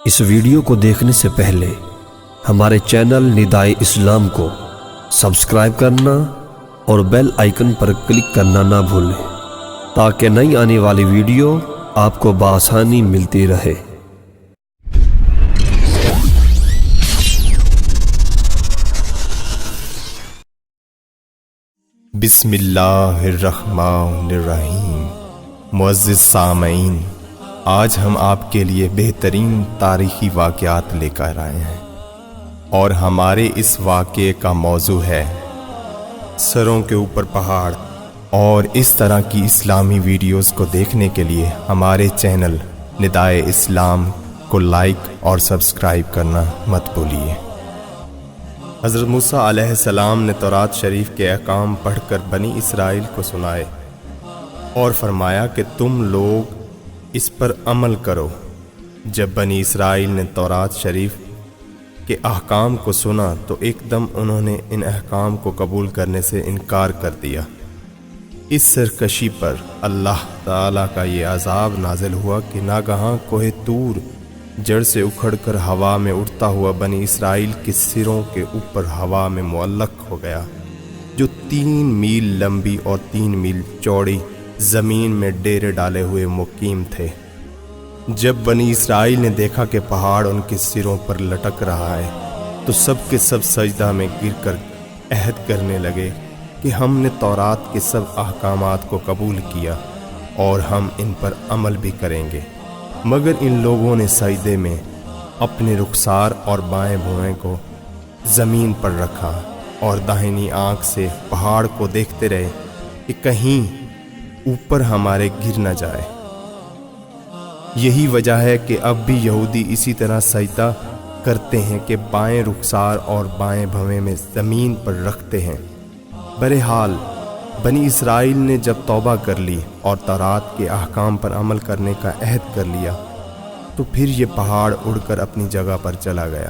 اس video کو دیکھنے سے پہلے ہمارے چینل ندائے اسلام کو سبسکرائب کرنا اور بیل آئیکن پر کلک کرنا نہ بھولیں تاکہ نئی آنے والی ویڈیو آپ کو بآسانی ملتی رہے۔ بسم اللہ الرحمن الرحیم۔ معزز سامعین، آج ہم آپ کے لیے بہترین تاریخی واقعات لے کر آئے ہیں اور ہمارے اس واقعے کا موضوع ہے سروں کے اوپر پہاڑ۔ اور اس طرح کی اسلامی ویڈیوز کو دیکھنے کے لیے ہمارے چینل ندائے اسلام کو لائک اور سبسکرائب کرنا مت بھولیے۔ حضرت موسیٰ علیہ السلام نے تورات شریف کے احکام پڑھ کر بنی اسرائیل کو سنائے اور فرمایا کہ تم لوگ اس پر عمل کرو۔ جب بنی اسرائیل نے تورات شریف کے احکام کو سنا تو ایک دم انہوں نے ان احکام کو قبول کرنے سے انکار کر دیا۔ اس سرکشی پر اللہ تعالیٰ کا یہ عذاب نازل ہوا کہ ناگہاں کوہ طور جڑ سے اکھڑ کر ہوا میں اڑتا ہوا بنی اسرائیل کے سروں کے اوپر ہوا میں معلق ہو گیا، جو 3 میل لمبی اور 3 میل چوڑی زمین میں ڈیرے ڈالے ہوئے مقیم تھے۔ جب بنی اسرائیل نے دیکھا کہ پہاڑ ان کے سروں پر لٹک رہا ہے تو سب کے سب سجدہ میں گر کر عہد کرنے لگے کہ ہم نے تورات کے سب احکامات کو قبول کیا اور ہم ان پر عمل بھی کریں گے۔ مگر ان لوگوں نے سجدے میں اپنے رخسار اور بائیں بھویں کو زمین پر رکھا اور داہنی آنکھ سے پہاڑ کو دیکھتے رہے کہ کہیں اوپر ہمارے گر نہ جائے۔ یہی وجہ ہے کہ اب بھی یہودی اسی طرح سجدہ کرتے ہیں کہ بائیں رخسار اور بائیں بھویں میں زمین پر رکھتے ہیں۔ بہرحال بنی اسرائیل نے جب توبہ کر لی اور تورات کے احکام پر عمل کرنے کا عہد کر لیا تو پھر یہ پہاڑ اڑ کر اپنی جگہ پر چلا گیا۔